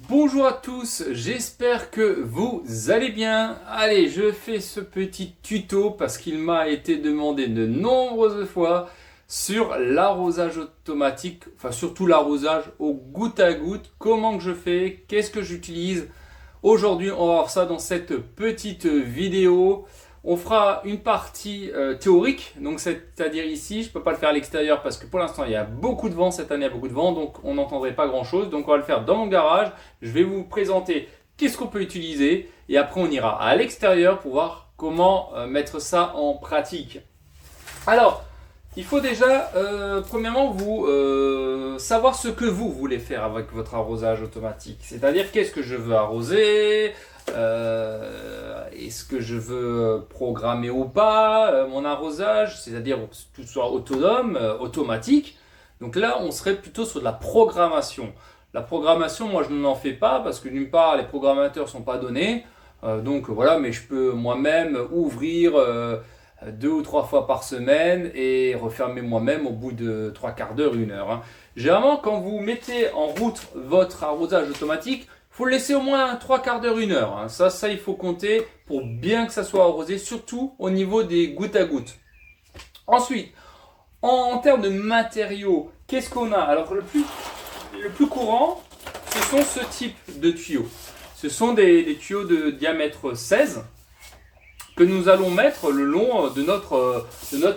Bonjour à tous, j'espère que vous allez bien. Allez, je fais ce petit tuto parce qu'il m'a été demandé de nombreuses fois sur l'arrosage automatique, enfin surtout l'arrosage au goutte à goutte. Comment que je fais, qu'est-ce que j'utilise. Aujourd'hui, on va voir ça dans cette petite vidéo. On fera une partie théorique, donc c'est-à-dire ici, je ne peux pas le faire à l'extérieur parce que pour l'instant il y a beaucoup de vent, cette année il y a beaucoup de vent, donc on n'entendrait pas grand-chose. Donc on va le faire dans mon garage, je vais vous présenter qu'est-ce qu'on peut utiliser et après on ira à l'extérieur pour voir comment mettre ça en pratique. Alors, il faut déjà, premièrement, vous savoir ce que vous voulez faire avec votre arrosage automatique. C'est-à-dire, qu'est-ce que je veux arroser, est-ce que je veux programmer ou pas mon arrosage, c'est-à-dire que tout soit autonome, automatique. Donc là, on serait plutôt sur de la programmation. La programmation, moi, je n'en fais pas parce que d'une part, les programmateurs ne sont pas donnés. Donc voilà, mais je peux moi-même ouvrir 2 ou 3 fois par semaine et refermer moi-même au bout de 3/4 d'heure, 1 heure. Généralement, quand vous mettez en route votre arrosage automatique, il faut le laisser au moins 3/4 d'heure, 1 heure. Ça, il faut compter pour bien que ça soit arrosé, surtout au niveau des gouttes à gouttes. Ensuite, en termes de matériaux, qu'est-ce qu'on a? Alors, le plus courant, ce sont ce type de tuyaux. Ce sont des tuyaux de diamètre 16 que nous allons mettre le long de notre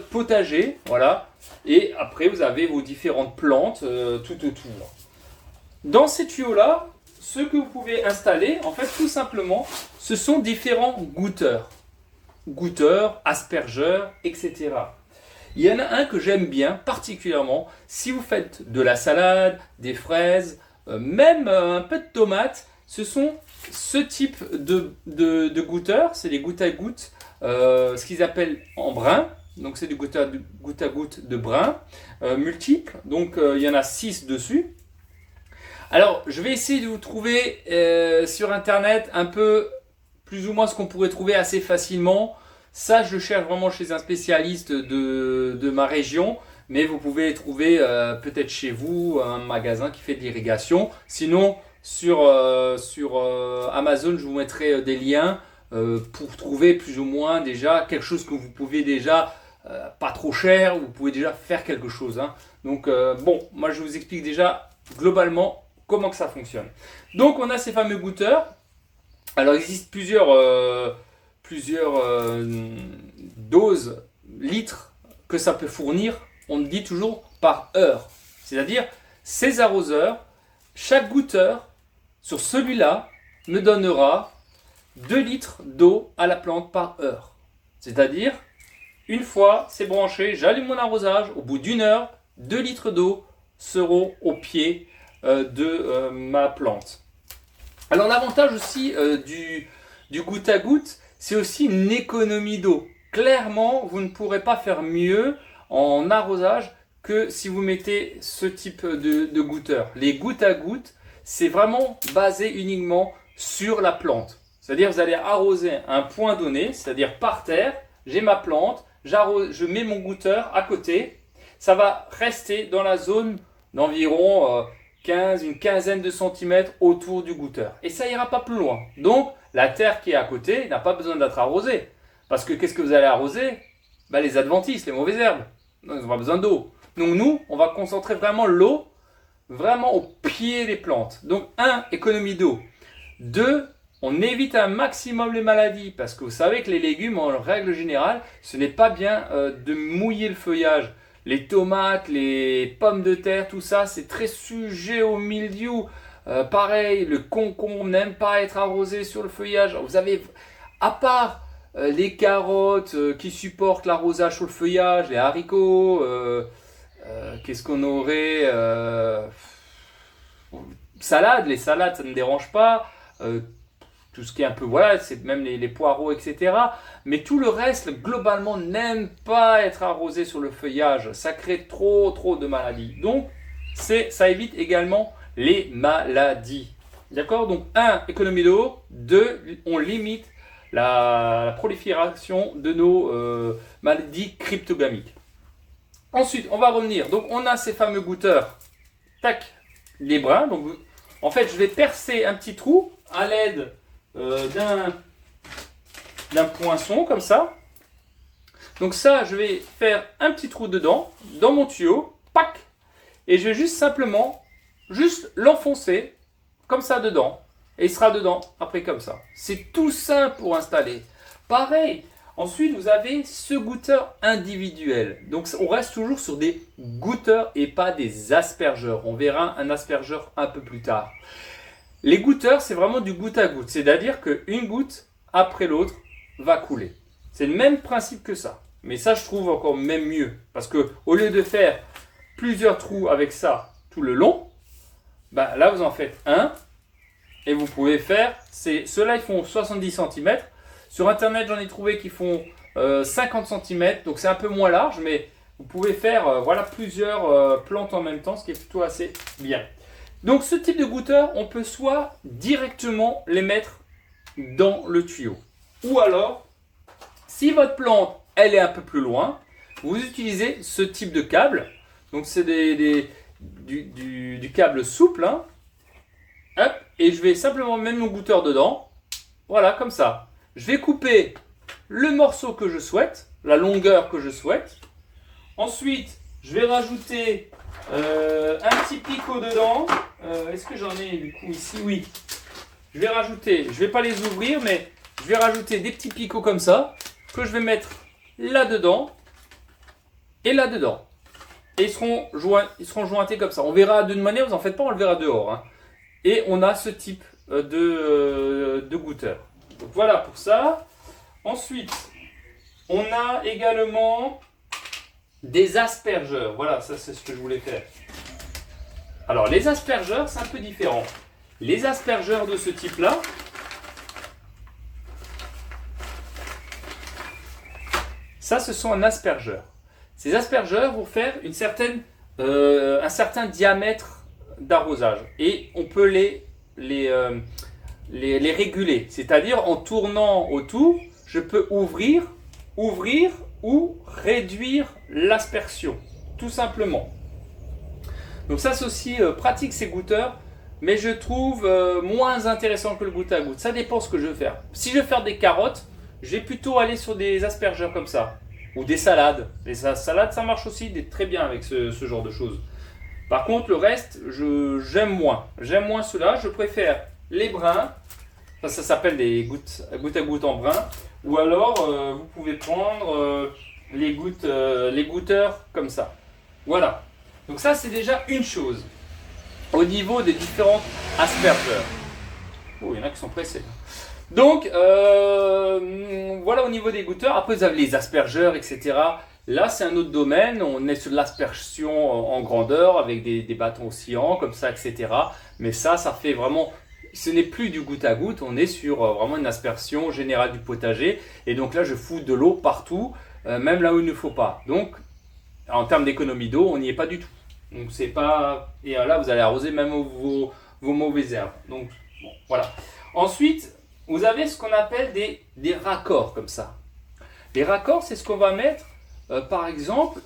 potager, voilà. Et après, vous avez vos différentes plantes tout autour. Dans ces tuyaux-là, ce que vous pouvez installer, en fait, tout simplement, ce sont différents goûteurs. Goûteurs, aspergeurs, etc. Il y en a un que j'aime bien particulièrement. Si vous faites de la salade, des fraises, même un peu de tomates, ce sont ce type de goûteurs, c'est les gouttes à gouttes, ce qu'ils appellent en brun. Donc c'est du goutte à goutte de brun, multiple. Donc il y en a 6 dessus. Alors je vais essayer de vous trouver sur internet un peu plus ou moins ce qu'on pourrait trouver assez facilement. Ça, je cherche vraiment chez un spécialiste de ma région, mais vous pouvez trouver peut-être chez vous un magasin qui fait de l'irrigation. Sinon, sur Amazon, je vous mettrai des liens pour trouver plus ou moins déjà quelque chose que vous pouvez déjà, pas trop cher, vous pouvez déjà faire quelque chose. Donc, bon, moi je vous explique déjà globalement comment que ça fonctionne. Donc, on a ces fameux goûteurs. Alors, il existe plusieurs doses, litres que ça peut fournir, on dit toujours par heure. C'est-à-dire, ces arroseurs, chaque goûteur sur celui-là me donnera 2 litres d'eau à la plante par heure. C'est-à-dire, une fois c'est branché, j'allume mon arrosage, au bout d'1 heure, 2 litres d'eau seront au pied de ma plante. Alors l'avantage aussi du goutte à goutte, c'est aussi une économie d'eau. Clairement, vous ne pourrez pas faire mieux en arrosage que si vous mettez ce type de goûteur. Les gouttes à gouttes, c'est vraiment basé uniquement sur la plante. C'est-à-dire vous allez arroser un point donné, c'est-à-dire par terre, j'ai ma plante, je mets mon goûteur à côté, ça va rester dans la zone d'environ une quinzaine de centimètres autour du goûteur. Et ça ira pas plus loin. Donc, la terre qui est à côté n'a pas besoin d'être arrosée. Parce que qu'est-ce que vous allez arroser? Les adventices, les mauvaises herbes. Donc, ils n'ont pas besoin d'eau. Donc, nous, on va concentrer vraiment l'eau vraiment au pied des plantes. Donc, 1, économie d'eau. 2, on évite un maximum les maladies. Parce que vous savez que les légumes, en règle générale, ce n'est pas bien de mouiller le feuillage. Les tomates, les pommes de terre, tout ça, c'est très sujet au mildiou. Pareil, le concombre n'aime pas être arrosé sur le feuillage. Vous avez, à part les carottes qui supportent l'arrosage sur le feuillage, les haricots, qu'est-ce qu'on aurait salade, les salades, ça ne dérange pas. Tout ce qui est un peu, voilà, c'est même les poireaux, etc. Mais tout le reste, globalement, n'aime pas être arrosé sur le feuillage. Ça crée trop de maladies. Donc, ça évite également les maladies. D'accord? Donc, 1, économie d'eau. 2, on limite la prolifération de nos maladies cryptogamiques. Ensuite, on va revenir. Donc, on a ces fameux goûteurs. Tac, les bruns. Donc, En fait, je vais percer un petit trou à l'aide d'un poinçon comme ça. Donc ça, je vais faire un petit trou dedans, dans mon tuyau, pac, et je vais juste simplement, l'enfoncer comme ça dedans, et il sera dedans après comme ça. C'est tout simple pour installer. Pareil, ensuite vous avez ce goûteur individuel. Donc on reste toujours sur des goûteurs et pas des aspergeurs. On verra un aspergeur un peu plus tard. Les goûteurs, c'est vraiment du goutte à goutte, c'est-à-dire qu'une goutte après l'autre va couler. C'est le même principe que ça. Mais ça, je trouve encore même mieux. Parce que au lieu de faire plusieurs trous avec ça tout le long, bah, là, vous en faites un. Et vous pouvez faire, ceux-là, ils font 70 cm. Sur Internet, j'en ai trouvé qui font 50 cm. Donc, c'est un peu moins large. Mais vous pouvez faire voilà, plusieurs plantes en même temps, ce qui est plutôt assez bien. Donc, ce type de goûteur, on peut soit directement les mettre dans le tuyau. Ou alors, si votre plante, elle est un peu plus loin, vous utilisez ce type de câble. Donc c'est du câble souple. Hein. Hop, et je vais simplement mettre mon goûteur dedans. Voilà, comme ça. Je vais couper le morceau que je souhaite, la longueur que je souhaite. Ensuite, je vais rajouter un petit picot dedans. Est-ce que j'en ai du coup ici? Oui. Je vais rajouter, je ne vais pas les ouvrir, mais je vais rajouter des petits picots comme ça, que je vais mettre là-dedans et là-dedans. Et ils seront jointés comme ça. On verra d'une manière, vous n'en faites pas, on le verra dehors. Hein. Et on a ce type de goûteur. Donc voilà pour ça. Ensuite, on a également des aspergeurs. Voilà, ça c'est ce que je voulais faire. Alors les aspergeurs, c'est un peu différent. Les aspergeurs de ce type-là, ça, ce sont un aspergeur. Ces aspergeurs vont faire un certain diamètre d'arrosage. Et on peut les réguler. C'est-à-dire, en tournant autour, je peux ouvrir ou réduire l'aspersion. Tout simplement. Donc ça, c'est aussi pratique, ces goûteurs. Mais je trouve moins intéressant que le goutte à goutte. Ça dépend ce que je veux faire. Si je veux faire des carottes, je vais plutôt aller sur des aspergeurs comme ça. Ou des salades. Les salades, ça marche aussi très bien avec ce genre de choses. Par contre, le reste, j'aime moins. J'aime moins cela. Je préfère les brins. Ça s'appelle des gouttes à goutte en brun. Ou alors, vous pouvez prendre les goûteurs comme ça. Voilà. Donc ça, c'est déjà une chose. Au niveau des différents aspergeurs. Oh, il y en a qui sont pressés. Donc, voilà au niveau des goûteurs. Après, vous avez les aspergeurs, etc. Là, c'est un autre domaine. On est sur de l'aspersion en grandeur avec des bâtons oscillants, comme ça, etc. Mais ça fait vraiment... Ce n'est plus du goutte à goutte. On est sur vraiment une aspersion générale du potager. Et donc là, je fous de l'eau partout, même là où il ne faut pas. Donc, en termes d'économie d'eau, on n'y est pas du tout. Donc, c'est pas... Et là, vous allez arroser même vos mauvaises herbes. Donc, bon, voilà. Ensuite... Vous avez ce qu'on appelle des raccords comme ça. Les raccords, c'est ce qu'on va mettre, par exemple,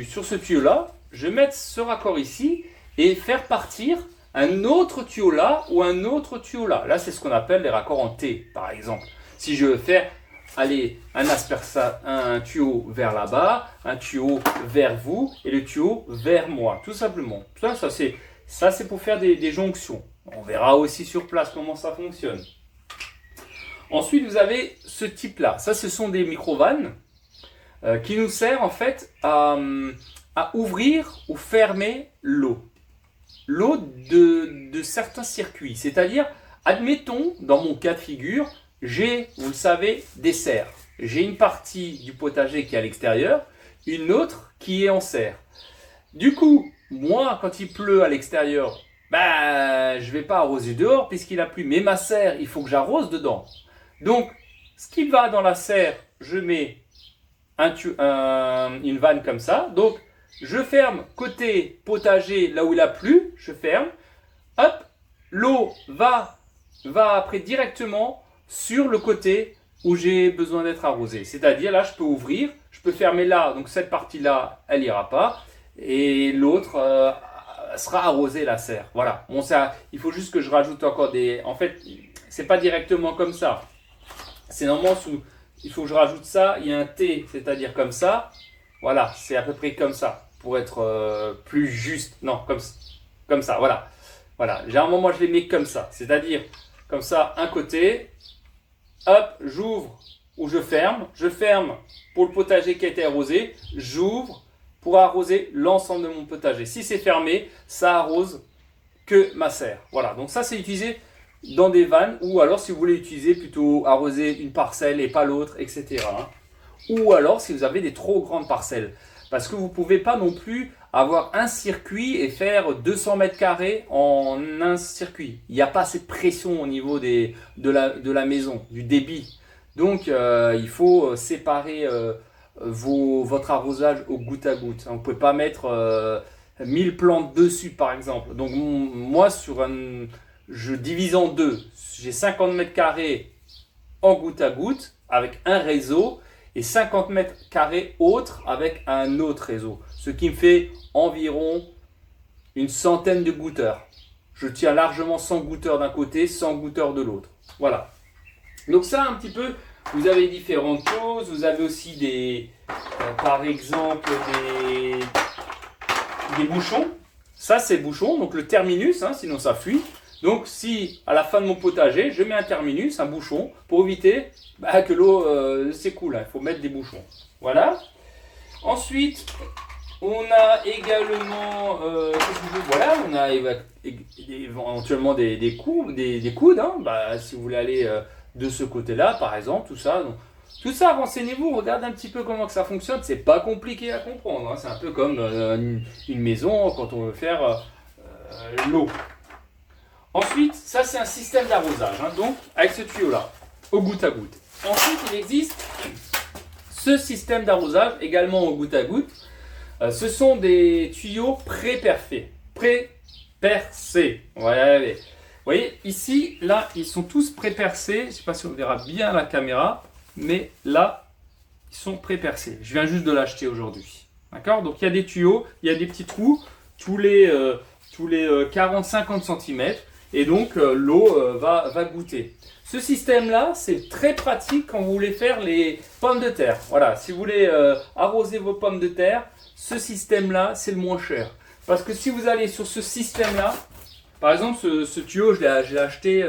sur ce tuyau-là. Je vais mettre ce raccord ici et faire partir un autre tuyau là ou un autre tuyau là. Là, c'est ce qu'on appelle les raccords en T, par exemple. Si je veux faire aller un tuyau vers là-bas, un tuyau vers vous et le tuyau vers moi, tout simplement. Ça c'est pour faire des jonctions. On verra aussi sur place comment ça fonctionne. Ensuite, vous avez ce type-là. Ça, ce sont des micro-vannes qui nous servent en fait à ouvrir ou fermer l'eau. L'eau de certains circuits. C'est-à-dire, admettons, dans mon cas de figure, j'ai, vous le savez, des serres. J'ai une partie du potager qui est à l'extérieur, une autre qui est en serre. Du coup, moi, quand il pleut à l'extérieur, je ne vais pas arroser dehors puisqu'il a plu. Mais ma serre, il faut que j'arrose dedans. Donc, ce qui va dans la serre, je mets une vanne comme ça. Donc, je ferme côté potager, là où il a plu, je ferme. Hop, l'eau va après directement sur le côté où j'ai besoin d'être arrosé. C'est-à-dire, là, je peux ouvrir, je peux fermer là. Donc, cette partie-là, elle n'ira pas. Et l'autre, sera arrosé la serre. Voilà. Bon, ça, il faut juste que je rajoute encore des. En fait, c'est pas directement comme ça. C'est normalement sous. Il faut que je rajoute ça. Il y a un T, c'est-à-dire comme ça. Voilà, c'est à peu près comme ça pour être plus juste. Non, comme ça. Voilà. Voilà. Généralement, moi, je les mets comme ça. C'est-à-dire comme ça, un côté. Hop, j'ouvre ou je ferme. Je ferme pour le potager qui a été arrosé. J'ouvre pour arroser l'ensemble de mon potager. Si c'est fermé, ça arrose que ma serre. Voilà, donc ça c'est utilisé dans des vannes ou alors si vous voulez utiliser plutôt arroser une parcelle et pas l'autre, etc. Ou alors si vous avez des trop grandes parcelles. Parce que vous ne pouvez pas non plus avoir un circuit et faire 200 mètres carrés en un circuit. Il n'y a pas assez de pression au niveau de la maison, du débit. Donc il faut séparer votre arrosage au goutte à goutte. Vous ne pouvez pas mettre 1000 plantes dessus par exemple. Donc moi je divise en deux. J'ai 50 mètres carrés en goutte à goutte avec un réseau et 50 mètres carrés autres avec un autre réseau. Ce qui me fait environ une centaine de goutteurs. Je tiens largement 100 goutteurs d'un côté, 100 goutteurs de l'autre. Voilà. Donc ça un petit peu, vous avez différentes choses. Vous avez aussi par exemple des bouchons. Ça c'est bouchon, donc le terminus, sinon ça fuit. Donc si à la fin de mon potager, je mets un terminus, un bouchon, pour éviter que l'eau s'écoule. Il faut mettre des bouchons. Voilà. Ensuite, on a également, on a éventuellement des coudes. Si vous voulez aller de ce côté-là, par exemple, tout ça. Donc, tout ça, renseignez-vous, regardez un petit peu comment que ça fonctionne. C'est pas compliqué à comprendre. C'est un peu comme une maison quand on veut faire l'eau. Ensuite, ça c'est un système d'arrosage. Donc, avec ce tuyau-là, au goutte à goutte. Ensuite, il existe ce système d'arrosage également au goutte à goutte. Ce sont des tuyaux pré-percés. Voilà. Vous voyez, ici, là, ils sont tous pré-percés. Je ne sais pas si on verra bien à la caméra, mais là, ils sont pré-percés. Je viens juste de l'acheter aujourd'hui. D'accord? Donc, il y a des tuyaux, il y a des petits trous tous les 40-50 cm. Et donc, l'eau va goûter. Ce système-là, c'est très pratique quand vous voulez faire les pommes de terre. Voilà, si vous voulez arroser vos pommes de terre, ce système-là, c'est le moins cher. Parce que si vous allez sur ce système-là, par exemple, ce tuyau, je l'ai acheté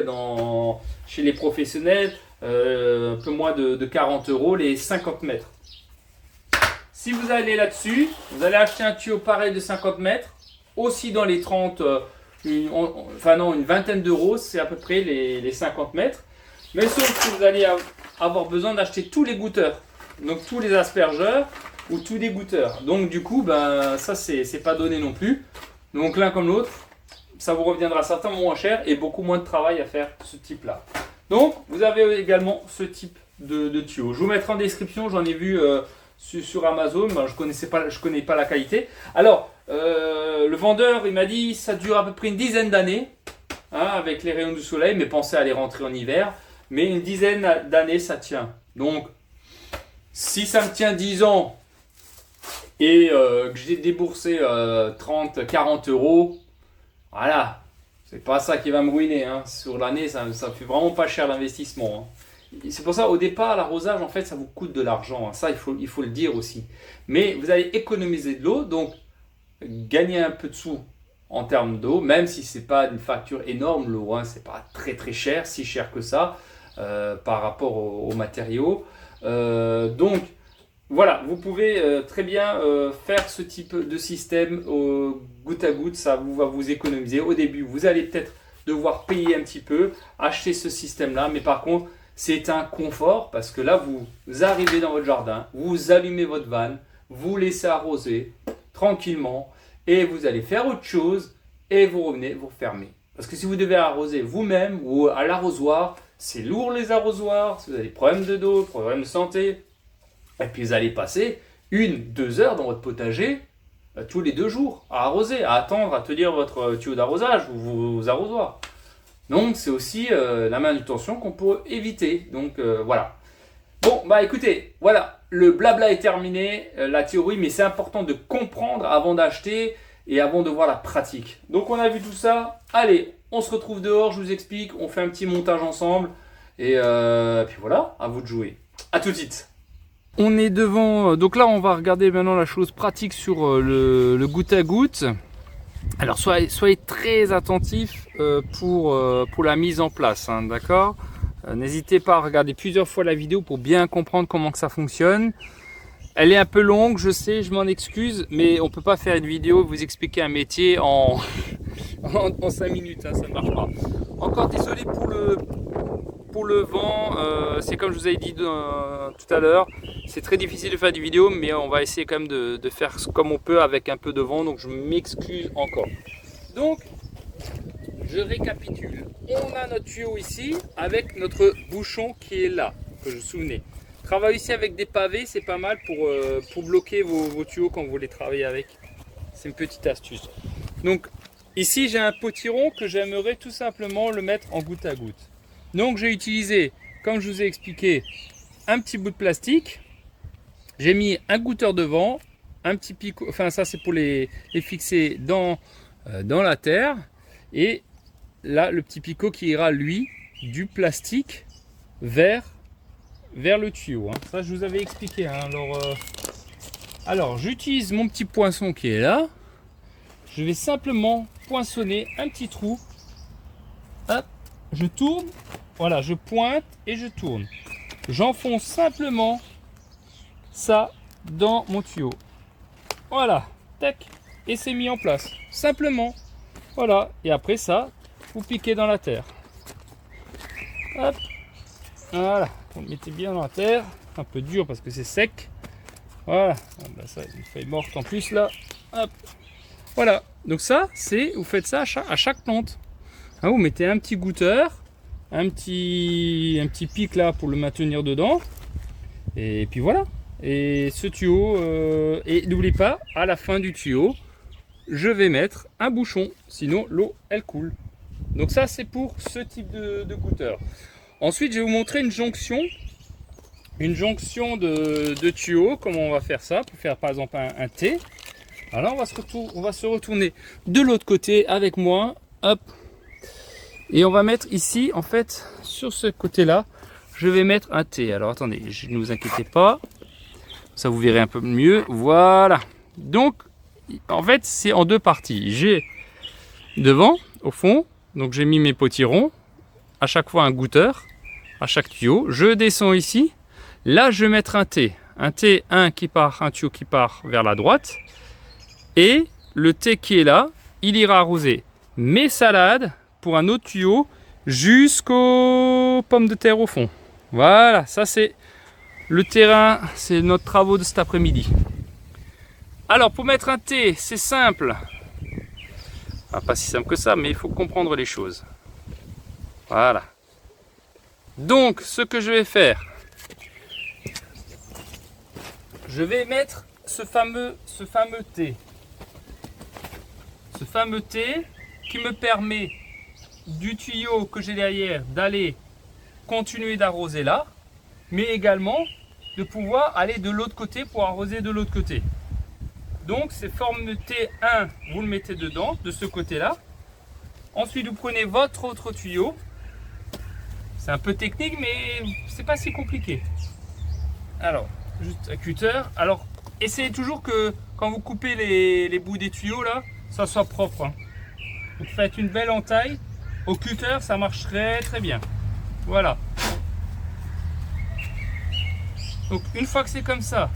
chez les professionnels, un peu moins de 40 €, les 50 mètres. Si vous allez là-dessus, vous allez acheter un tuyau pareil de 50 mètres, aussi dans les 30, une vingtaine d'euros, c'est à peu près les 50 mètres. Mais sauf que vous allez avoir besoin d'acheter tous les goûteurs, donc tous les aspergeurs ou tous les goûteurs. Donc du coup, ça c'est pas donné non plus. Donc l'un comme l'autre, ça vous reviendra certainement moins cher et beaucoup moins de travail à faire ce type-là. Donc vous avez également ce type de tuyau. Je vous mettrai en description, j'en ai vu sur Amazon, je connais pas la qualité. Alors, le vendeur, il m'a dit ça dure à peu près une dizaine d'années avec les rayons du soleil, mais pensez à les rentrer en hiver. Mais une dizaine d'années, ça tient. Donc, si ça me tient 10 ans et que j'ai déboursé 30, 40 €, voilà, c'est pas ça qui va me ruiner. Sur l'année, ça fait vraiment pas cher l'investissement. C'est pour ça, au départ, l'arrosage, en fait, ça vous coûte de l'argent. Ça, il faut le dire aussi. Mais vous allez économiser de l'eau, donc gagner un peu de sous en termes d'eau, même si c'est pas une facture énorme, l'eau, c'est pas très très cher, si cher que ça, par rapport aux matériaux. Donc, voilà, vous pouvez très bien faire ce type de système au goutte à goutte, ça va vous économiser. Au début, vous allez peut-être devoir payer un petit peu, acheter ce système-là, mais par contre, c'est un confort parce que là, vous arrivez dans votre jardin, vous allumez votre vanne, vous laissez arroser tranquillement et vous allez faire autre chose et vous revenez, vous refermez. Parce que si vous devez arroser vous-même ou à l'arrosoir, c'est lourd les arrosoirs, si vous avez des problèmes de dos, problèmes de santé, et puis vous allez passer 1-2 heures dans votre potager tous les 2 jours à arroser, à attendre, à tenir votre tuyau d'arrosage ou vos arrosoirs. Donc c'est aussi la manutention qu'on peut éviter. Donc voilà. Bon, écoutez, voilà, le blabla est terminé, la théorie, mais c'est important de comprendre avant d'acheter et avant de voir la pratique. Donc on a vu tout ça, allez, on se retrouve dehors, je vous explique, on fait un petit montage ensemble, et puis voilà, à vous de jouer. À tout de suite. On est devant, donc là on va regarder maintenant la chose pratique sur le goutte à goutte. Alors soyez très attentifs pour la mise en place, hein, d'accord? N'hésitez pas à regarder plusieurs fois la vidéo pour bien comprendre comment que ça fonctionne. Elle est un peu longue, je sais, je m'en excuse, mais on peut pas faire une vidéo et vous expliquer un métier en 5 minutes, hein, ça ne marche pas. Encore désolé pour le vent, c'est comme je vous avais dit tout à l'heure, c'est très difficile de faire des vidéos, mais on va essayer quand même de faire comme on peut avec un peu de vent, donc je m'excuse encore. Donc, je récapitule. On a notre tuyau ici avec notre bouchon qui est là, que je vous souvenez. Travaille ici avec des pavés, c'est pas mal pour bloquer vos tuyaux quand vous voulez travailler avec. C'est une petite astuce. Donc ici j'ai un potiron que j'aimerais tout simplement le mettre en goutte à goutte. Donc j'ai utilisé, comme je vous ai expliqué, un petit bout de plastique. J'ai mis un goutteur devant, un petit picot, enfin ça c'est pour les fixer dans la terre. Et là le petit picot qui ira lui du plastique vers le tuyau, hein. Ça je vous avais expliqué, hein. Alors j'utilise mon petit poinçon qui est là. Je vais simplement poinçonner un petit trou. Hop, je tourne, voilà, je pointe et je tourne. J'enfonce simplement ça dans mon tuyau. Voilà, tac, et c'est mis en place. Simplement, voilà. Et après ça, vous piquez dans la terre. Hop, voilà. Vous le mettez bien dans la terre, un peu dur parce que c'est sec. Voilà, ah ben ça, une feuille morte en plus là. Hop. Voilà, donc ça, vous faites ça à chaque plante. Hein, vous mettez un petit goutteur, un petit pic là pour le maintenir dedans. Et puis voilà. Et ce tuyau, et n'oubliez pas, à la fin du tuyau, je vais mettre un bouchon, sinon l'eau elle coule. Donc ça c'est pour ce type de goutteur. Ensuite, je vais vous montrer une jonction de tuyaux, comment on va faire ça, pour faire par exemple un T. Alors on va se retourner de l'autre côté avec moi, hop, et on va mettre ici, en fait, sur ce côté-là, je vais mettre un T. Alors attendez, ne vous inquiétez pas, ça vous verrez un peu mieux, voilà. Donc, en fait, c'est en deux parties. J'ai devant, au fond, donc j'ai mis mes potirons, à chaque fois un goutteur, à chaque tuyau. Je descends ici. Là, je vais mettre un T. Un T, un tuyau qui part vers la droite. Et le T qui est là, il ira arroser mes salades pour un autre tuyau jusqu'aux pommes de terre au fond. Voilà, ça c'est le terrain, c'est notre travaux de cet après-midi. Alors, pour mettre un T, c'est simple. Enfin, pas si simple que ça, mais il faut comprendre les choses. Voilà. Donc, ce que je vais faire, je vais mettre ce fameux T. Ce fameux T qui me permet du tuyau que j'ai derrière d'aller continuer d'arroser là, mais également de pouvoir aller de l'autre côté pour arroser de l'autre côté. Donc, c'est forme T1, vous le mettez dedans, de ce côté-là. Ensuite, vous prenez votre autre tuyau. C'est un peu technique, mais c'est pas si compliqué. Alors, juste un cutter. Alors, essayez toujours que quand vous coupez les bouts des tuyaux là, ça soit propre, hein. Vous faites une belle entaille. Au cutter, ça marche très très bien. Voilà. Donc, une fois que c'est comme ça,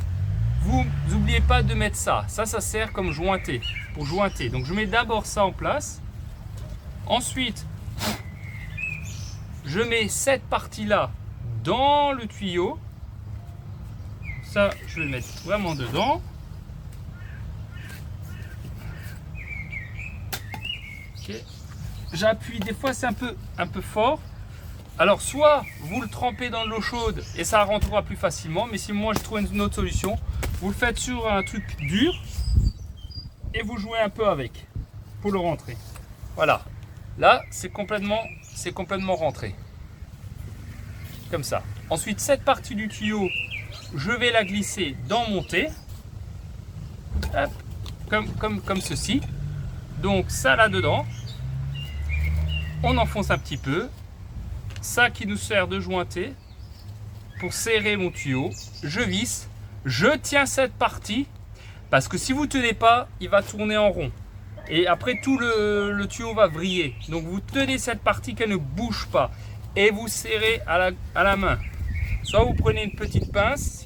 vous n'oubliez pas de mettre ça. Ça sert comme jointer, pour jointer. Donc, je mets d'abord ça en place. Ensuite, je mets cette partie-là dans le tuyau. Ça, je vais le mettre vraiment dedans. Okay. J'appuie, des fois c'est un peu fort. Alors, soit vous le trempez dans de l'eau chaude et ça rentrera plus facilement. Mais si moi je trouve une autre solution, vous le faites sur un truc dur et vous jouez un peu avec pour le rentrer. Voilà. Là, c'est complètement rentré. Comme ça. Ensuite, cette partie du tuyau, je vais la glisser dans mon T. Hop, comme ceci. Donc ça là-dedans, on enfonce un petit peu. Ça qui nous sert de jointé pour serrer mon tuyau. Je visse, je tiens cette partie parce que si vous ne tenez pas, il va tourner en rond. Et après tout le tuyau va vriller. Donc vous tenez cette partie qu'elle ne bouge pas et vous serrez à la main. Soit vous prenez une petite pince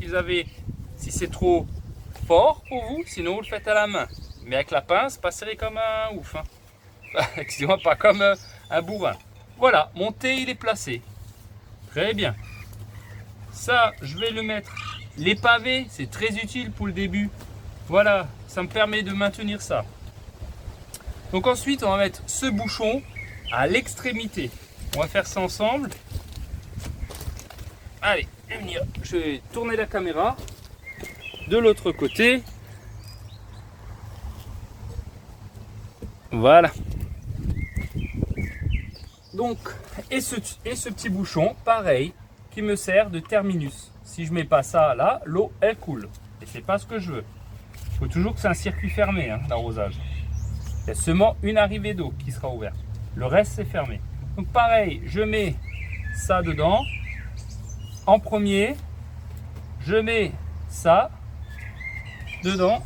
si c'est trop fort pour vous, sinon vous le faites à la main. Mais avec la pince, pas serré comme un ouf. Hein. Excusez-moi, pas comme un bourrin. Voilà, mon thé il est placé. Très bien. Ça, je vais le mettre. Les pavés, c'est très utile pour le début. Voilà, ça me permet de maintenir ça. Donc ensuite, on va mettre ce bouchon à l'extrémité. On va faire ça ensemble. Allez, je vais tourner la caméra de l'autre côté. Voilà. Donc, et ce petit bouchon, pareil, qui me sert de terminus. Si je mets pas ça là, l'eau elle coule. Et c'est pas ce que je veux. Il faut toujours que c'est un circuit fermé, hein, l'arrosage. Il y a seulement une arrivée d'eau qui sera ouverte. Le reste c'est fermé. Donc pareil, je mets ça dedans. En premier, je mets ça dedans.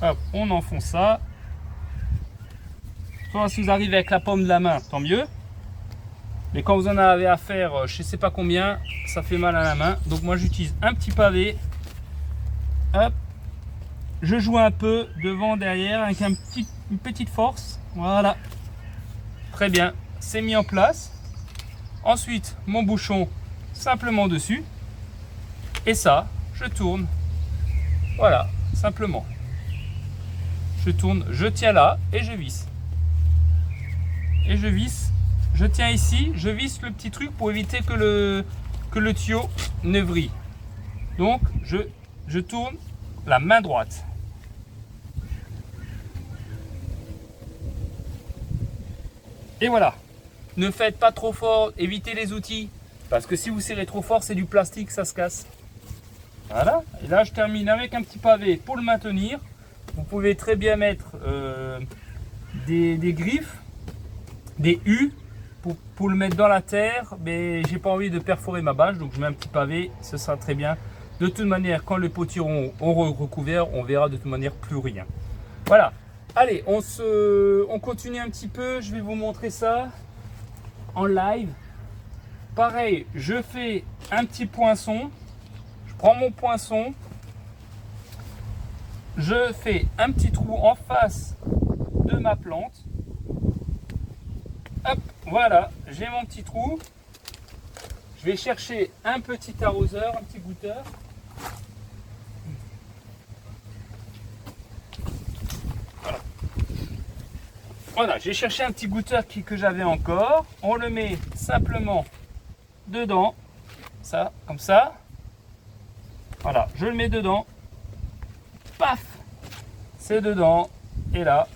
Hop, on enfonce ça. Soit si vous arrivez avec la paume de la main, tant mieux. Mais quand vous en avez à faire, je ne sais pas combien, ça fait mal à la main. Donc moi j'utilise un petit pavé. Hop. Je joue un peu devant, derrière, avec une petite force. Voilà. Très bien. C'est mis en place. Ensuite, mon bouchon simplement dessus. Et ça, je tourne. Voilà, simplement. Je tourne, je tiens là et je visse. Et je visse. Je tiens ici, je visse le petit truc pour éviter que le tuyau ne vrille. Donc, je tourne la main droite. Et voilà. Ne faites pas trop fort, évitez les outils. Parce que si vous serrez trop fort, c'est du plastique, ça se casse. Voilà. Et là, je termine avec un petit pavé pour le maintenir. Vous pouvez très bien mettre des griffes, des U pour le mettre dans la terre. Mais j'ai pas envie de perforer ma bâche, donc je mets un petit pavé, ce sera très bien. De toute manière, quand les potirons auront recouvert, on verra de toute manière plus rien. Voilà. Allez, on continue un petit peu. Je vais vous montrer ça en live. Pareil, je fais un petit poinçon. Je prends mon poinçon. Je fais un petit trou en face de ma plante. Hop, voilà, j'ai mon petit trou. Je vais chercher un petit arroseur, un petit goutteur. Voilà, j'ai cherché un petit goutteur que j'avais encore. On le met simplement dedans. Ça, comme ça. Voilà, je le mets dedans. Paf! C'est dedans. Et là,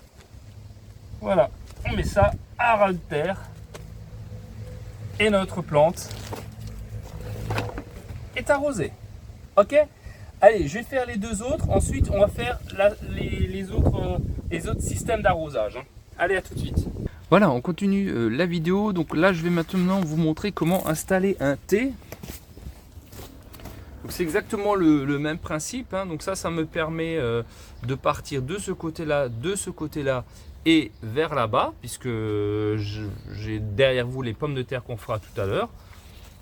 voilà, on met ça à ras de terre. Et notre plante est arrosée. Ok? Allez, je vais faire les deux autres. Ensuite, on va faire les autres systèmes d'arrosage. Allez, à tout de suite. Voilà, on continue la vidéo. Donc là, je vais maintenant vous montrer comment installer un T. C'est exactement le même principe. Hein. Donc ça me permet de partir de ce côté-là et vers là-bas, puisque j'ai derrière vous les pommes de terre qu'on fera tout à l'heure.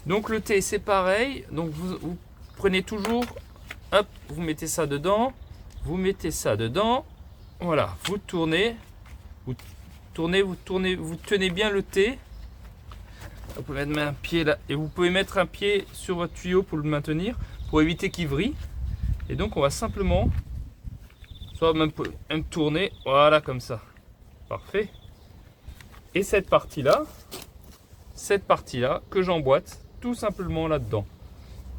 Donc le T, c'est pareil. Donc vous prenez toujours, hop, vous mettez ça dedans, vous mettez ça dedans. Voilà, vous tournez. Vous tenez bien le T. Vous pouvez mettre un pied là et vous pouvez mettre un pied sur votre tuyau pour le maintenir, pour éviter qu'il vrille. Et donc on va simplement, soit même tourner, voilà comme ça. Parfait. Et cette partie là que j'emboîte tout simplement là-dedans.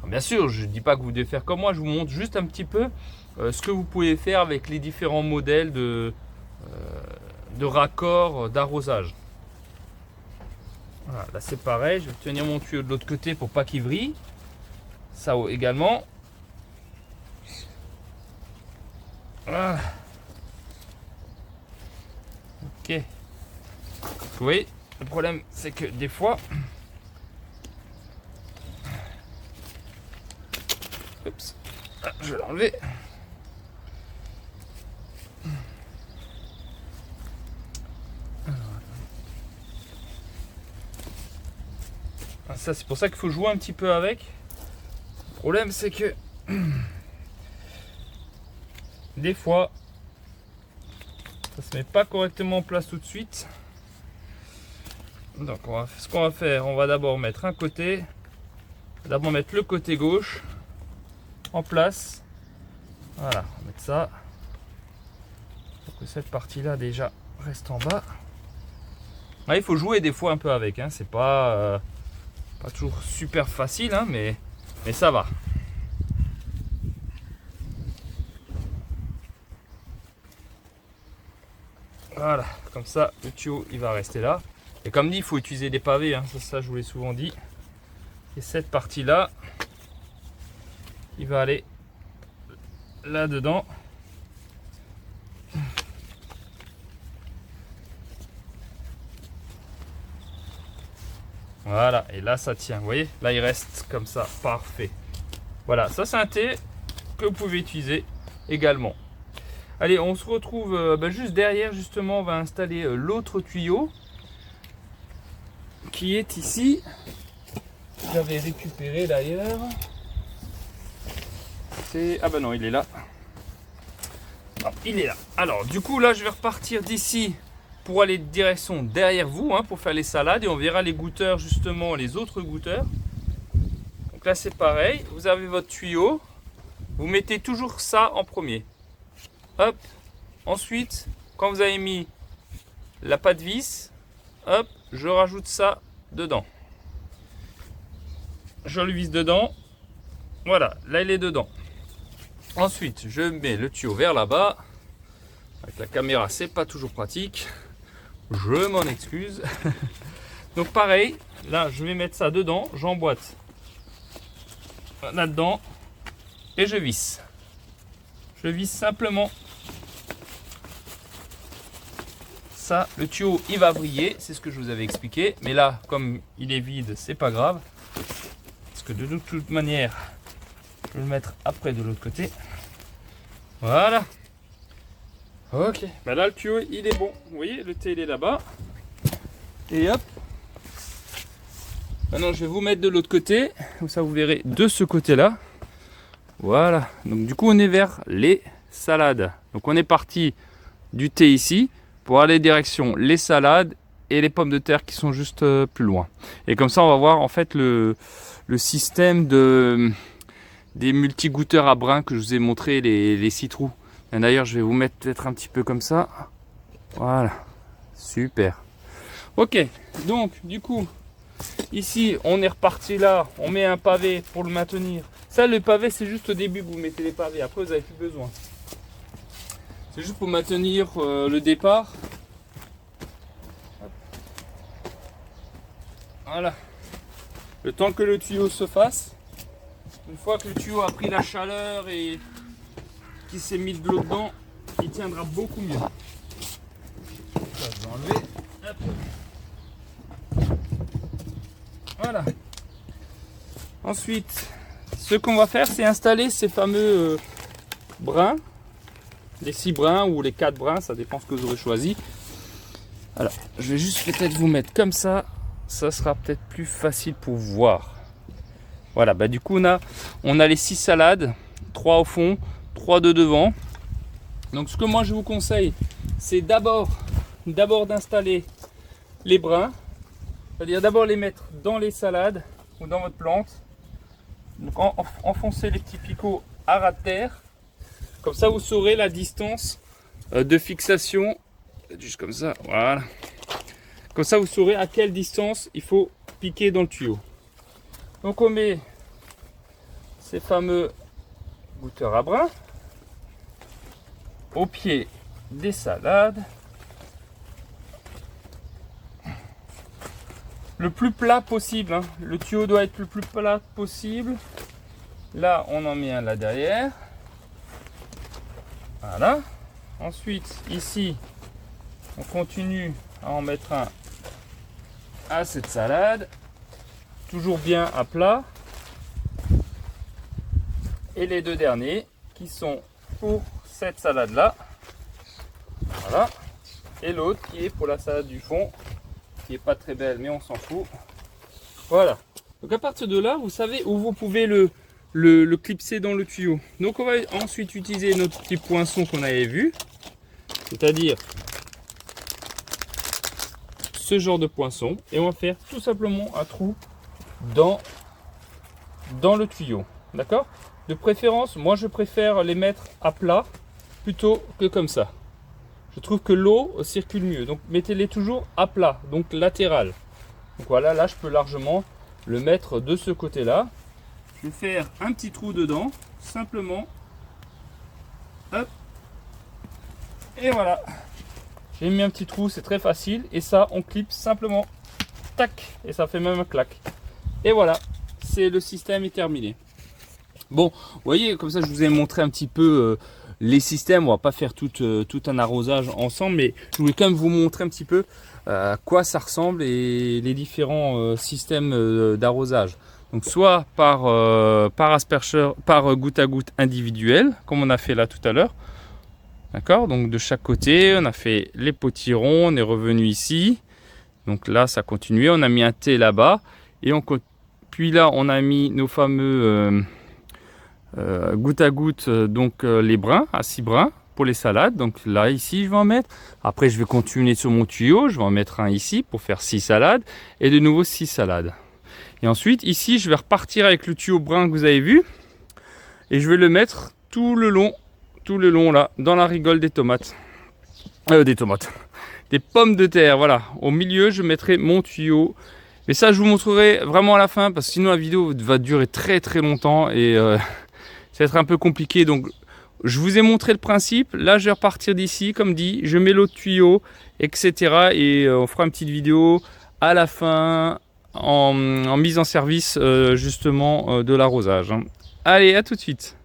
Bien sûr, je ne dis pas que vous devez faire comme moi, je vous montre juste un petit peu ce que vous pouvez faire avec les différents modèles de raccords d'arrosage. Voilà, là c'est pareil, je vais tenir mon tuyau de l'autre côté pour pas qu'il vrille. Ça également. Voilà. Ok. Vous voyez, le problème c'est que des fois, oups, ah, je vais l'enlever. Ah, ça c'est pour ça qu'il faut jouer un petit peu avec. Le problème c'est que des fois ça se met pas correctement en place tout de suite. Donc ce qu'on va faire, on va d'abord mettre un côté, d'abord mettre le côté gauche en place. Voilà, on va mettre ça pour que cette partie là déjà reste en bas. Là, il faut jouer des fois un peu avec, hein. C'est pas toujours super facile, hein, mais ça va. Voilà, comme ça le tuyau il va rester là. Et comme dit, il faut utiliser des pavés, hein. Ça je vous l'ai souvent dit. Et cette partie là, il va aller là dedans. Voilà, et là ça tient, vous voyez, là il reste comme ça, parfait. Voilà, ça c'est un thé que vous pouvez utiliser également. Allez, on se retrouve juste derrière, justement, on va installer l'autre tuyau qui est ici. J'avais récupéré d'ailleurs. Ah bah non, il est là. Non, il est là. Alors, du coup, là, je vais repartir d'ici pour aller direction derrière vous, hein, pour faire les salades, et on verra les goûteurs, justement, les autres goûteurs. Donc là, c'est pareil. Vous avez votre tuyau. Vous mettez toujours ça en premier. Hop. Ensuite, quand vous avez mis la pâte vis, hop, je rajoute ça dedans. Je le visse dedans. Voilà, là il est dedans. Ensuite, je mets le tuyau vers là-bas. Avec la caméra, c'est pas toujours pratique. Je m'en excuse. Donc pareil, là je vais mettre ça dedans, j'emboîte là-dedans et je visse. Je visse simplement. Ça, le tuyau il va briller, c'est ce que je vous avais expliqué. Mais là, comme il est vide, c'est pas grave. Parce que de toute manière, je vais le mettre après de l'autre côté. Voilà. Ok, ben là le tuyau il est bon. Vous voyez, le thé il est là-bas. Et hop. Maintenant je vais vous mettre de l'autre côté. Comme ça vous verrez de ce côté-là. Voilà. Donc du coup on est vers les salades. Donc on est parti du thé ici pour aller direction les salades et les pommes de terre qui sont juste plus loin. Et comme ça on va voir en fait le système des multi-goûteurs à brin que je vous ai montré, les 6 trous. D'ailleurs, je vais vous mettre peut-être un petit peu comme ça. Voilà, super. Ok, donc du coup, ici, on est reparti là. On met un pavé pour le maintenir. Ça, le pavé, c'est juste au début que vous mettez les pavés. Après, vous n'avez plus besoin. C'est juste pour maintenir le départ. Hop. Voilà. Le temps que le tuyau se fasse. Une fois que le tuyau a pris la chaleur et qui s'est mis de l'eau dedans, il tiendra beaucoup mieux. Ça, je vais enlever. Hop. Voilà. Ensuite, ce qu'on va faire, c'est installer ces fameux brins. Les 6 brins ou les 4 brins, ça dépend ce que vous aurez choisi. Alors, je vais juste peut-être vous mettre comme ça. Ça sera peut-être plus facile pour voir. Voilà, bah du coup on a les 6 salades, 3 au fond, 3 de devant. Donc ce que moi je vous conseille, c'est d'abord d'installer les brins, c'est-à-dire d'abord les mettre dans les salades ou dans votre plante. Donc enfoncer les petits picots à ras de terre. Comme ça vous saurez la distance de fixation, juste comme ça, voilà. Comme ça vous saurez à quelle distance il faut piquer dans le tuyau. Donc on met ces fameux goûteurs à brin au pied des salades. Le plus plat possible, hein. Le tuyau doit être le plus plat possible. Là on en met un là derrière. Voilà. Ensuite ici On continue à en mettre un à cette salade. Toujours bien à plat. Et les deux derniers qui sont pour cette salade là. Voilà. Et l'autre qui est pour la salade du fond, qui est pas très belle mais on s'en fout. Voilà. Donc à partir de là, vous savez où vous pouvez le clipser dans le tuyau. Donc on va ensuite utiliser notre petit poinçon qu'on avait vu, c'est-à-dire ce genre de poinçon, et on va faire tout simplement un trou dans le tuyau. D'accord? De préférence, moi je préfère les mettre à plat plutôt que comme ça. Je trouve que l'eau circule mieux. Donc mettez-les toujours à plat, donc latéral. Donc voilà, là je peux largement le mettre de ce côté-là. Je vais faire un petit trou dedans, simplement. Hop. Et voilà. J'ai mis un petit trou, c'est très facile. Et ça, on clip simplement. Tac. Et ça fait même un clac. Et voilà. C'est le système est terminé. Bon, vous voyez, comme ça je vous ai montré un petit peu les systèmes. On va pas faire tout un arrosage ensemble, mais je voulais quand même vous montrer un petit peu à quoi ça ressemble et les différents systèmes d'arrosage. Donc soit par aspergeur, par goutte à goutte individuel, comme on a fait là tout à l'heure. D'accord, donc de chaque côté, on a fait les potirons, on est revenu ici. Donc là, ça continuait, on a mis un T là-bas. Et puis là, on a mis nos fameux goutte à goutte, donc les brins, à 6 brins pour les salades. Donc là, ici, je vais en mettre. Après, je vais continuer sur mon tuyau, je vais en mettre un ici pour faire 6 salades. Et de nouveau 6 salades. Et ensuite, ici, je vais repartir avec le tuyau brun que vous avez vu. Et je vais le mettre tout le long là, dans la rigole des tomates. Des pommes de terre, voilà. Au milieu, je mettrai mon tuyau. Mais ça, je vous montrerai vraiment à la fin, parce que sinon la vidéo va durer très très longtemps et ça va être un peu compliqué. Donc, je vous ai montré le principe. Là, je vais repartir d'ici, comme dit. Je mets l'autre tuyau, etc. Et on fera une petite vidéo à la fin en mise en service justement de l'arrosage. Allez, à tout de suite.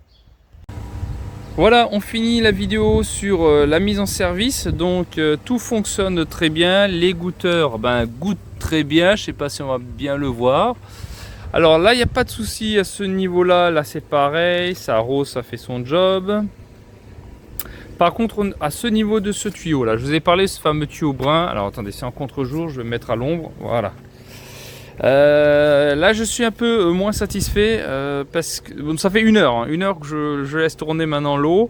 Voilà, on finit la vidéo sur la mise en service. Donc tout fonctionne très bien. Les goûteurs goûtent très bien. Je ne sais pas si on va bien le voir. Alors là, il n'y a pas de souci à ce niveau-là. Là, c'est pareil. Ça arrose, ça fait son job. Par contre, à ce niveau de ce tuyau là, je vous ai parlé de ce fameux tuyau brun. Alors attendez, c'est en contre-jour. Je vais me mettre à l'ombre. Voilà. Là je suis un peu moins satisfait parce que bon, ça fait une heure que je laisse tourner maintenant l'eau.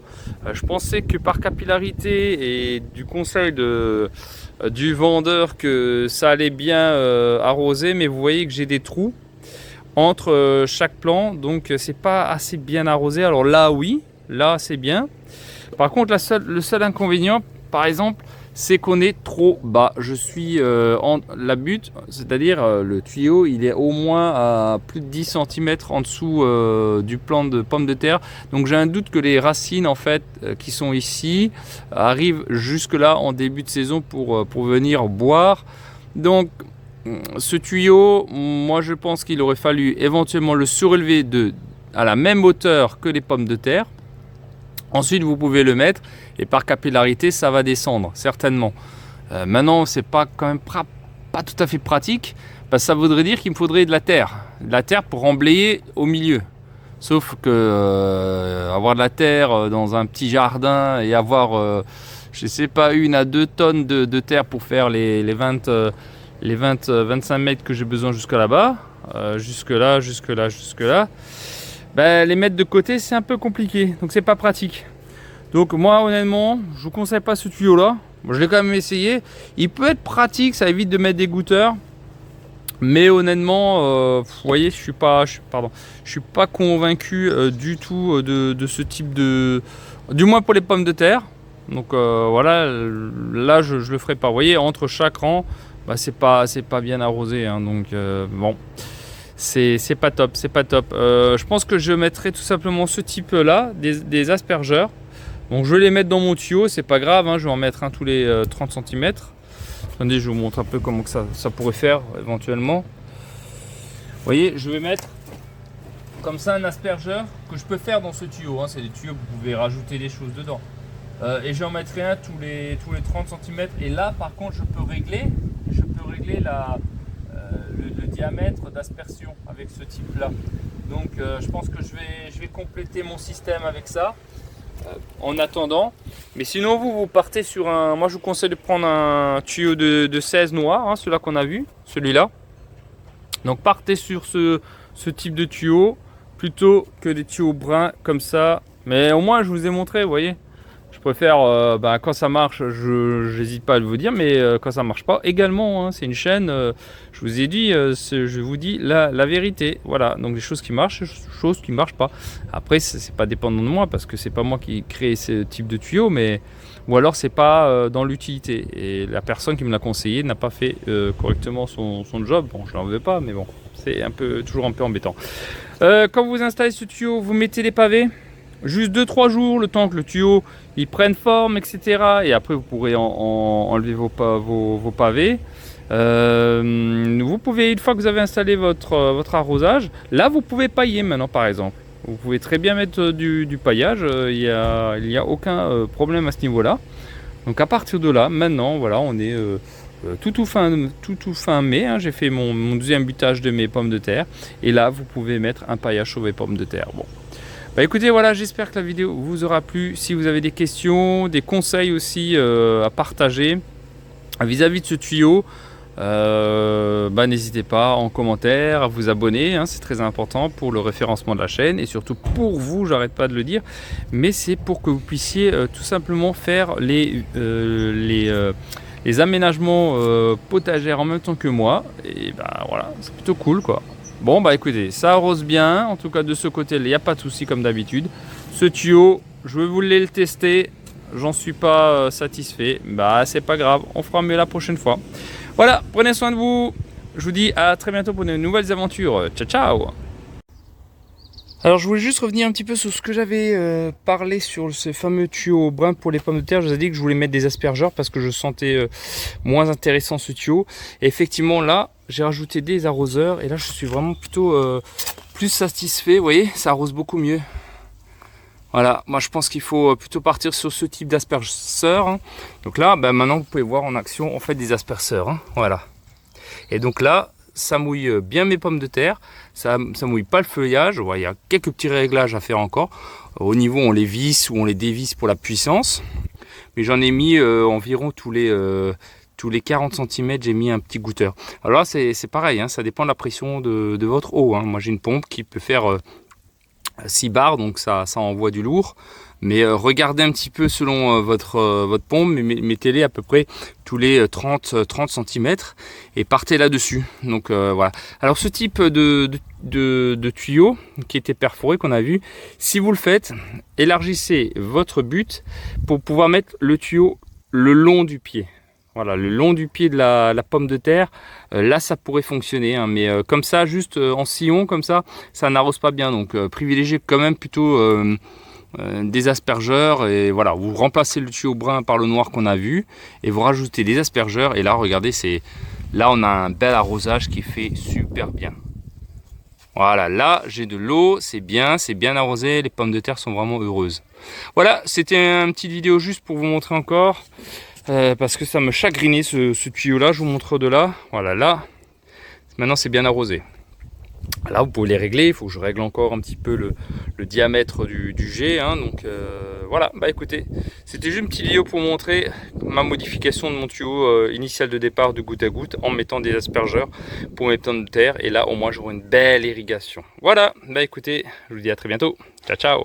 Je pensais que par capillarité et du conseil du vendeur que ça allait bien arroser, mais vous voyez que j'ai des trous entre chaque plant, donc c'est pas assez bien arrosé. Alors là oui, là c'est bien. Par contre le seul inconvénient, par exemple, c'est qu'on est trop bas. Je suis la butte, c'est-à-dire le tuyau, il est au moins à plus de 10 cm en dessous du plant de pommes de terre. Donc j'ai un doute que les racines en fait qui sont ici arrivent jusque là en début de saison pour venir boire. Donc ce tuyau, moi je pense qu'il aurait fallu éventuellement le surélever à la même hauteur que les pommes de terre. Ensuite, vous pouvez le mettre et par capillarité, ça va descendre, certainement. Maintenant, c'est pas quand même pas tout à fait pratique, parce que ça voudrait dire qu'il me faudrait de la terre pour emblayer au milieu. Sauf que avoir de la terre dans un petit jardin et avoir, je sais pas, 1 à 2 tonnes de terre pour faire les 25 mètres que j'ai besoin jusqu'à là-bas, jusque là. Les mettre de côté, c'est un peu compliqué, donc c'est pas pratique. Donc moi honnêtement, je vous conseille pas ce tuyau là. Je l'ai quand même essayé. Il peut être pratique, ça évite de mettre des goutteurs. Mais honnêtement, vous voyez, je suis pas convaincu du tout de ce type du moins pour les pommes de terre. Donc voilà, là je le ferai pas. Vous voyez, entre chaque rang, c'est pas bien arrosé, hein, donc bon. C'est pas top. Je pense que je mettrai tout simplement ce type là, des aspergeurs. Donc je vais les mettre dans mon tuyau, c'est pas grave, hein, je vais en mettre un tous les 30 cm. Attendez, je vous montre un peu comment que ça pourrait faire éventuellement. Vous voyez, je vais mettre comme ça un aspergeur que je peux faire dans ce tuyau, hein. C'est des tuyaux, vous pouvez rajouter des choses dedans. Et j'en mettrai un tous les 30 cm. Et là par contre je peux régler le diamètre d'aspersion avec ce type là. Donc je pense que je vais compléter mon système avec ça en attendant. Mais sinon vous partez sur un... Moi je vous conseille de prendre un tuyau de 16 noir, hein, celui-là qu'on a vu, celui-là. Donc partez sur ce type de tuyau plutôt que des tuyaux bruns comme ça. Mais au moins je vous ai montré, vous voyez. Je préfère, quand ça marche, je n'hésite pas à le vous dire, mais quand ça marche pas, également, hein, c'est une chaîne, je vous ai dit, je vous dis la vérité. Voilà, donc des choses qui marchent, des choses qui ne marchent pas. Après, c'est pas dépendant de moi, parce que c'est pas moi qui crée ce type de tuyau, mais ou alors c'est pas dans l'utilité. Et la personne qui me l'a conseillé n'a pas fait correctement son job. Bon, je l'en veux pas, mais bon, c'est toujours un peu embêtant. Quand vous installez ce tuyau, vous mettez les pavés. Juste 2-3 jours, le temps que le tuyau il prenne forme, etc. Et après vous pourrez enlever vos pavés. Vous pouvez, une fois que vous avez installé votre arrosage, là vous pouvez pailler maintenant par exemple. Vous pouvez très bien mettre du paillage, il n'y a aucun problème à ce niveau-là. Donc à partir de là, maintenant, voilà, on est tout fin mai, hein, j'ai fait mon deuxième butage de mes pommes de terre. Et là, vous pouvez mettre un paillage sur vos pommes de terre. Bon. Bah écoutez, voilà, j'espère que la vidéo vous aura plu. Si vous avez des questions, des conseils aussi à partager vis-à-vis de ce tuyau, n'hésitez pas en commentaire à vous abonner, hein, c'est très important pour le référencement de la chaîne et surtout pour vous, j'arrête pas de le dire, mais c'est pour que vous puissiez tout simplement faire les aménagements potagères en même temps que moi. Et voilà, c'est plutôt cool quoi. Bon écoutez, ça arrose bien, en tout cas de ce côté il n'y a pas de souci comme d'habitude. Ce tuyau, je voulais le tester, j'en suis pas satisfait, c'est pas grave, on fera mieux la prochaine fois. Voilà, prenez soin de vous, je vous dis à très bientôt pour de nouvelles aventures, ciao ciao. Alors je voulais juste revenir un petit peu sur ce que j'avais parlé sur ce fameux tuyau brun pour les pommes de terre. Je vous ai dit que je voulais mettre des aspergeurs parce que je sentais moins intéressant ce tuyau. Et effectivement là, j'ai rajouté des arroseurs et là je suis vraiment plutôt plus satisfait. Vous voyez, ça arrose beaucoup mieux. Voilà, moi je pense qu'il faut plutôt partir sur ce type d'aspergeur. Hein. Donc là, maintenant vous pouvez voir en action, on fait des aspergeurs. Hein. Voilà. Et donc là, ça mouille bien mes pommes de terre, ça mouille pas le feuillage. Il y a quelques petits réglages à faire encore. Au niveau, on les visse ou on les dévisse pour la puissance. Mais j'en ai mis environ tous les 40 cm, j'ai mis un petit goutteur. Alors là, c'est pareil, hein, ça dépend de la pression de votre eau. Hein. Moi, j'ai une pompe qui peut faire 6 bars, donc ça envoie du lourd. Mais regardez un petit peu selon votre pompe, mais mettez-les à peu près tous les 30 cm et partez là-dessus. Donc voilà. Alors ce type de tuyau qui était perforé, qu'on a vu, si vous le faites, élargissez votre butte pour pouvoir mettre le tuyau le long du pied. Voilà, le long du pied de la pomme de terre, là ça pourrait fonctionner, hein, mais comme ça, juste en sillon, comme ça n'arrose pas bien. Donc privilégiez quand même plutôt des aspergeurs, et voilà, vous remplacez le tuyau brun par le noir qu'on a vu, et vous rajoutez des aspergeurs, et là regardez, là on a un bel arrosage qui fait super bien. Voilà, là j'ai de l'eau, c'est bien arrosé, les pommes de terre sont vraiment heureuses. Voilà, c'était une petite vidéo juste pour vous montrer encore. Parce que ça me chagrinait ce tuyau là, je vous montre de là. Voilà, là maintenant c'est bien arrosé. Là vous pouvez les régler, il faut que je règle encore un petit peu le diamètre du jet, hein, donc voilà, écoutez, c'était juste une petite vidéo pour montrer ma modification de mon tuyau initial de départ de goutte à goutte en mettant des aspergeurs pour mes pommes de terre, et là au moins j'aurai une belle irrigation. Voilà, écoutez, je vous dis à très bientôt, ciao ciao.